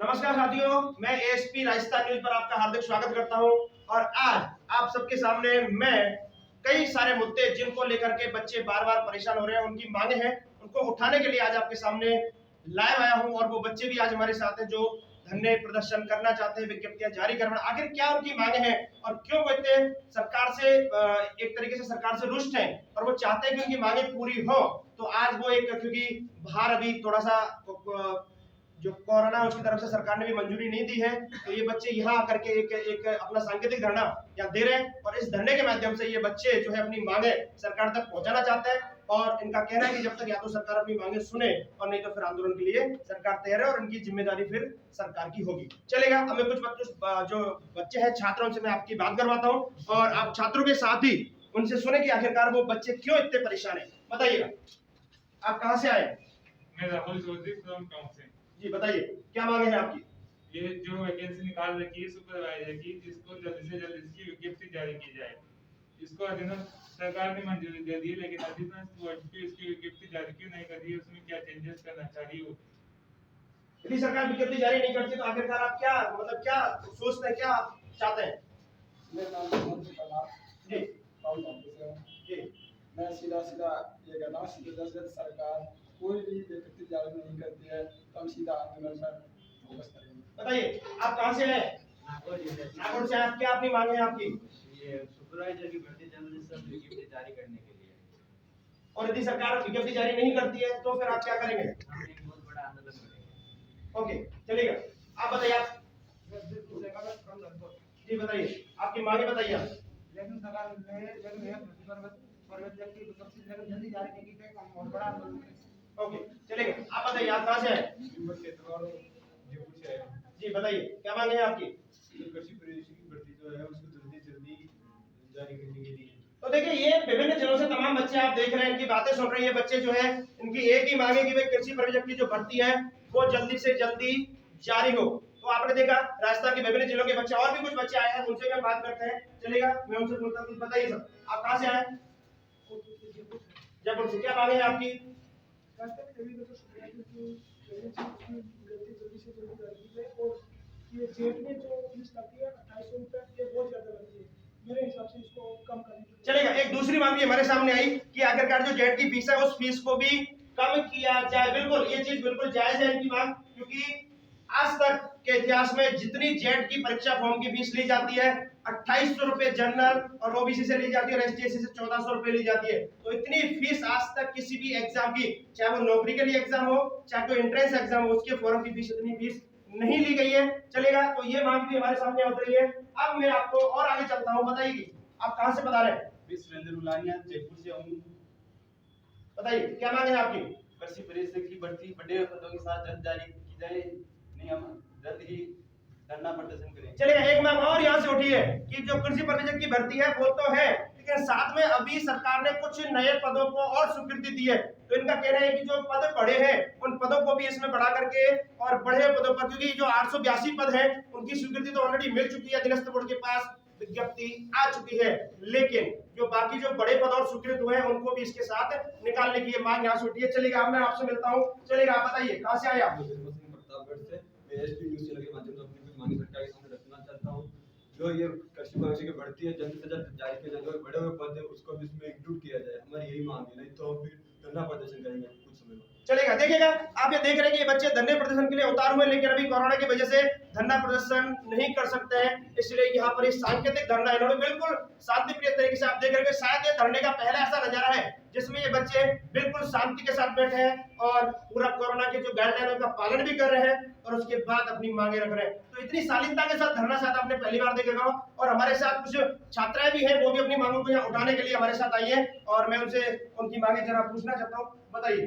नमस्कार साथियों, मैं एएसपी राजस्थान न्यूज पर आपका हार्दिक स्वागत करता हूं। और आज आप सबके सामने मैं कई सारे मुद्दे जिनको लेकर के बच्चे बार बार परेशान हो रहे हैं, उनकी मांगे हैं, उनको उठाने के लिए आज आपके सामने लाइव आया हूं। और वो बच्चे भी आज हमारे साथ हैं जो धरने प्रदर्शन करना चाहते हैं, विज्ञप्तियां जारी करवाना। आखिर क्या उनकी मांगे हैं और क्यों वो इतने सरकार से एक तरीके से सरकार से रुष्ट हैं और वो चाहते हैं कि उनकी मांगे पूरी हो। तो आज वो एक, क्योंकि बाहर अभी थोड़ा सा जो कोरोना उसकी तरफ से सरकार ने भी मंजूरी नहीं दी है, तो ये बच्चे यहाँ आकर के एक अपना सांकेतिक धरना यहाँ दे रहे हैं। और इस धरने के माध्यम से ये बच्चे जो है अपनी मांगे सरकार तक पहुंचाना चाहते हैं। और इनका कहना है कि जब तक या तो सरकार अपनी मांगे सुने और नहीं तो फिर आंदोलन के लिए सरकार तैयार है और इनकी जिम्मेदारी फिर सरकार की होगी। चलेगा, अब मैं कुछ बच्चों जो बच्चे हैं छात्र, उनसे मैं आपकी बात करवाता हूँ और आप छात्रों के साथ ही उनसे सुने कि आखिरकार वो बच्चे क्यों इतने परेशान है। बताइएगा, आप कहाँ से आए? मैं राहुल चौधरी फ्रॉम टाउन से। जी बताइए, क्या मांगे हैं आपकी? ये जो वैकेंसी निकाल रखी है सुपरवाइजर की, इसको जल्द से जल्द इसकी विज्ञप्ति जारी की जाए। इसको अधिनियम सरकार ने मंजूरी दे दी है, लेकिन अधिनियम बोर्ड पे इसकी विज्ञप्ति जारी क्यों नहीं कर रही है, उसमें क्या चेंजेस करना चाह रही हो। यदि सरकार विज्ञप्ति जारी नहीं करती तो आखिरकार आप क्या क्या सोचते हैं, क्या चाहते हैं? मेरा नाम जी जी मैं सीधा ये कहता हूँ, सीधा सरकार कोई भी विज्ञप्ति जारी नहीं करती है तो हम सीधा आंदोलन पर फोकस करेंगे। बताइए, आप कहाँ से हैं? नागौर से। आप क्या अपनी मांगे हैं आपकी? ये सुपरवाइजर की भर्ती जल्द से जल्द विज्ञप्ति जारी करने के लिए। और यदि सरकार विज्ञप्ति जारी नहीं करती है तो फिर आप क्या करेंगे? हम एक बहुत बड़ा आंदोलन करेंगे। ओके, चलेगा। आप बताइए, आप जी बताइए, आपकी मांगे बताइए आप। लेकिन सरकार जल्दी जारी नहीं की तो हम बहुत बड़ा आंदोलन करेंगे। ओके, चलेगा। आप बताइए, आप कहाँ से हैं? जी बताइए, क्या मांगे हैं आपकी? कृषि परिवेशी की भर्ती जो है उसको जल्दी जल्दी जारी करने के लिए। तो देखिए, ये विभिन्न जिलों से तमाम बच्चे आप देख रहे हैं कि बातें सुन रही है। बच्चे जो है इनकी एक ही मांग है कि भाई कृषि पर्यवेक्षक की जो भर्ती है वो जल्दी से जल्दी जारी हो। तो आपने देखा राजस्थान के विभिन्न जिलों के बच्चे, और भी कुछ बच्चे आए हैं, उनसे भी बात करते हैं। चलेगा, मैं उनसे बोलता हूँ। बताइए सर, आप कहाँ से आए? जयपुर से। क्या मांगे हैं आपकी? ये जेट में जो फीस लगती है 2800 रुपए, ये बहुत ज्यादा लगती है। मेरे हिसाब से इसको कम करनी चाहिए। चलेगा। एक दूसरी मांग भी हमारे सामने आई कि आखिरकार जो जेट की फीस है उस फीस को भी कम किया जाए। बिल्कुल, ये चीज बिल्कुल जायज है इनकी मांग, क्योंकि आज तक के इतिहास में जितनी जेट की परीक्षा फॉर्म की फीस ली जाती है 2800 रुपए जनरल और ओबीसी से ली जाती है और एसटी/एससी से 1400 रुपए ली जाती है। तो इतनी फीस आज तक किसी भी एग्जाम की, चाहे वो नौकरी के लिए एग्जाम हो चाहे कोई एंट्रेंस एग्जाम हो, उसके फॉर्म की फीस इतनी फीस नहीं ली गई है। चलेगा, तो ये मांग भी हमारे सामने उठ रही है। अब मैं आपको और आगे चलता हूँ। बताइए, आप कहाँ से बता रहे हैं? सुरेंद्र उलानिया जयपुर से हूँ। बताइए, क्या मांग है आपकी? कृषि परिवेशी की भर्ती बड़े पदों के साथ जल्द जारी की जाए, नहीं हम जल्द ही धरना प्रदर्शन करेंगे। चलेगा, एक मांग और यहाँ से उठी है कि जो कृषि पर्यवेक्षक की भर्ती है वो तो है, लेकिन साथ में अभी सरकार ने कुछ नए पदों को और स्वीकृति दी है। तो इनका कहना है कि जो पद बढ़े हैं उन पदों को भी इसमें बढ़ा करके और बढ़े पदों पर, क्योंकि जो 882 पद हैं उनकी स्वीकृति तो ऑलरेडी मिल चुकी है, अधीनस्थ बोर्ड के पास विज्ञप्ति आ चुकी है, लेकिन जो बाकी जो बड़े पद और स्वीकृत हुए हैं उनको भी इसके साथ निकालने की मांग यहाँ से उठी है। चलेगा, मैं आपसे मिलता हूँ। चलेगा, आप बताइए, कहाँ से आए आप? प्रतापगढ़ से। मैं एएसपी न्यूज चैनल के माध्यम से अपनी कुछ मांगे सरकार के सामने रखना चाहता हूँ। जो ये कृषि परिवेशी की भर्ती है जल्द से जल्द जारी किया जाए, जो बड़े हुए पद है उसको भी इसमें इंक्लूड किया जाए। हमारी यही मांग है, नहीं तो फिर धरना प्रदर्शन करेंगे कुछ समय में। चलेगा, देखिएगा, आप ये देख रहे हैं कि ये बच्चे धरने प्रदर्शन के लिए उतार हुए, लेकिन अभी कोरोना की वजह से धरना प्रदर्शन नहीं कर सकते हैं, इसलिए यहाँ पर इस सांकेतिक धरना इन्होंने बिल्कुल शांतिप्रिय तरीके से, आप देख रहे हैं, शायद ये धरने का पहला ऐसा नजारा है जिसमें ये बच्चे बिल्कुल शांति के साथ बैठे हैं और पूरा कोरोना के जो गाइडलाइनों का पालन भी कर रहे हैं और उसके बाद अपनी मांगे रख रहे हैं। तो इतनी शालीनता के साथ धरना शायद आपने पहली बार देखा होगा। और हमारे साथ कुछ छात्राएं भी हैं, वो भी अपनी मांगों को यहाँ उठाने के लिए हमारे साथ आई है और मैं उनसे उनकी मांगे जरा पूछना चाहता हूँ। बताइए।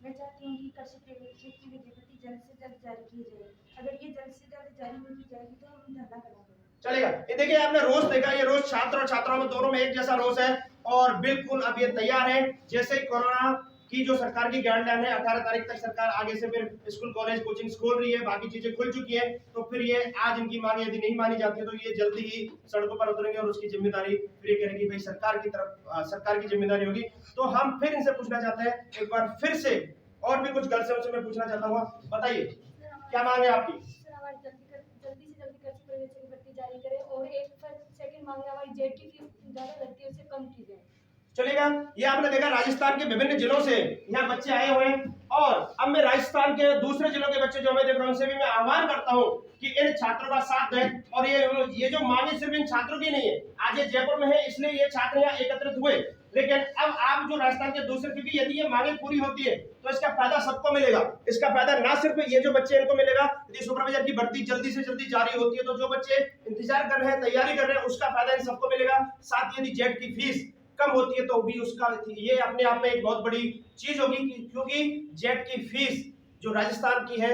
मैं चाहती हूँ कि कृषि परिवेक्षक की विज्ञप्ति जल्द से जल्द जारी की जाए। अगर ये जल्द से जल्द जारी नहीं की जाएगी तो हम धरना करेंगे। चलेगा, ये देखिए, आपने रोष देखा, ये रोष छात्र और छात्राओं में दोनों में एक जैसा रोष है और बिल्कुल अब ये तैयार है। जैसे ही कोरोना की जो सरकार की गाइडलाइन है 18 तारीख तक सरकार आगे से फिर स्कूल कॉलेज कोचिंग खोल रही है, बाकी चीजें खुल चुकी है, तो फिर ये आज इनकी मांगे यदि नहीं मानी जाती है तो ये जल्दी ही सड़कों पर उतरेंगे और उसकी जिम्मेदारी फिर ये करेगी भाई सरकार की तरफ, सरकार की जिम्मेदारी होगी। तो हम फिर इनसे पूछना चाहते हैं एक बार फिर से और भी कुछ गर्ल्स हैं उनसे मैं पूछना चाहता हूँ, बताइए क्या मांग है आपकी? सर हमारी जल्दी से जल्दी कृषि प्रवेश की भर्ती जारी करें और एक सेकंड मांग है हमारी जेट की फीस ज़्यादा लगती है उसे कम की जाए। चलेगा। ये आपने देखा राजस्थान के विभिन्न जिलों से यहाँ बच्चे आए हुए हैं, और अब मैं राजस्थान के दूसरे जिलों के बच्चे जो मैं देख रहा हूँ उनसे भी मैं आह्वान करता हूँ कि इन छात्रों का साथ दें। और ये जो मांगे सिर्फ इन छात्रों की नहीं है, आज ये जयपुर में है इसलिए ये छात्र यहाँ एकत्रित हुए, लेकिन अब आप जो राजस्थान के दूसरे, क्योंकि यदि ये मांगे पूरी होती है तो इसका फायदा सबको मिलेगा। इसका फायदा ना सिर्फ ये जो बच्चे इनको मिलेगा, यदि सुपरवाइजर की भर्ती जल्दी से जल्दी जारी होती है तो जो बच्चे इंतजार कर रहे हैं, तैयारी कर रहे हैं, उसका फायदा इन सबको मिलेगा। साथ ही यदि जेट की फीस कम होती है तो भी उसका, ये अपने आप में एक बहुत बड़ी चीज होगी, क्योंकि जेट की फीस जो राजस्थान की है,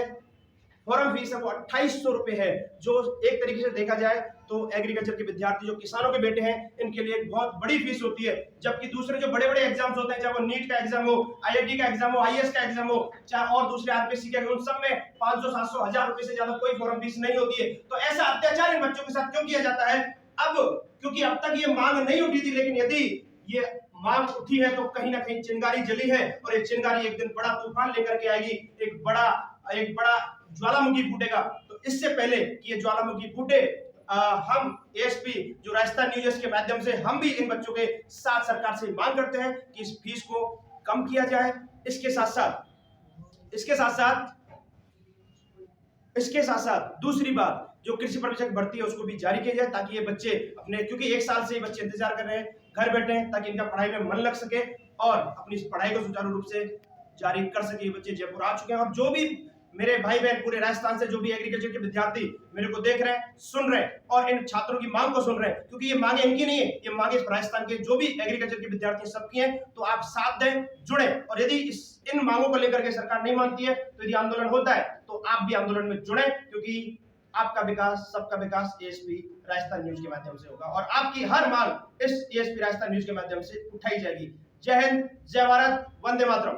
फॉर्म फीस है वो 2800 रुपए है, जो एक तरीके से देखा जाए तो एग्रीकल्चर के विद्यार्थी जो किसानों के बेटे हैं इनके लिए एक बहुत बड़ी फीस होती है। जबकि दूसरे जो बड़े बड़े एग्जाम्स होते हैं, चाहे वो नीट का एग्जाम हो, IIT का एग्जाम हो, IAS का एग्जाम हो, चाहे और दूसरे RPSC के, उन सब में 500, 700, 1000 रुपए से ज्यादा कोई फॉर्म फीस नहीं होती है। तो ऐसा अत्याचार इन बच्चों के साथ क्यों किया जाता है? अब क्योंकि अब तक ये मांग नहीं उठी थी, लेकिन यदि ये मांग उठी है तो कहीं ना कहीं चिंगारी जली है, और ये चिंगारी एक दिन बड़ा तूफान लेकर के आएगी, एक बड़ा ज्वालामुखी फूटेगा। तो इससे पहले कि ये ज्वालामुखी फूटे, हम ASP जो राजस्थान न्यूज के माध्यम से हम भी इन बच्चों के साथ सरकार से मांग करते हैं कि इस फीस को कम किया जाए। इसके साथ साथ दूसरी बात, जो कृषि पर्यवेक्षक भर्ती है उसको भी जारी किया जाए, ताकि ये बच्चे अपने, क्योंकि 1 साल से ये बच्चे इंतजार कर रहे हैं, घर बैठे हैं, ताकि इनका पढ़ाई में मन लग सके और अपनी इस पढ़ाई को सुचारू रूप से जारी कर सके। ये बच्चे जयपुर आ चुके हैं, और जो भी मेरे भाई बहन पूरे राजस्थान से जो भी एग्रीकल्चर के विद्यार्थी मेरे को देख रहे हैं, सुन रहे हैं और इन छात्रों की मांग को सुन रहे हैं, क्योंकि ये मांगे इनकी नहीं है, ये मांगे राजस्थान के जो भी एग्रीकल्चर के विद्यार्थी सबकी हैं। तो आप साथ दें, जुड़े, और यदि इन मांगों को लेकर के सरकार नहीं मानती है तो यदि आंदोलन होता है तो आप भी आंदोलन में जुड़े, क्योंकि आपका विकास, सबका विकास ASP राजस्थान न्यूज के माध्यम से होगा, और आपकी हर मांग इस ASP राजस्थान न्यूज के माध्यम से उठाई जाएगी। जय हिंद, जय भारत, वंदे मातरम।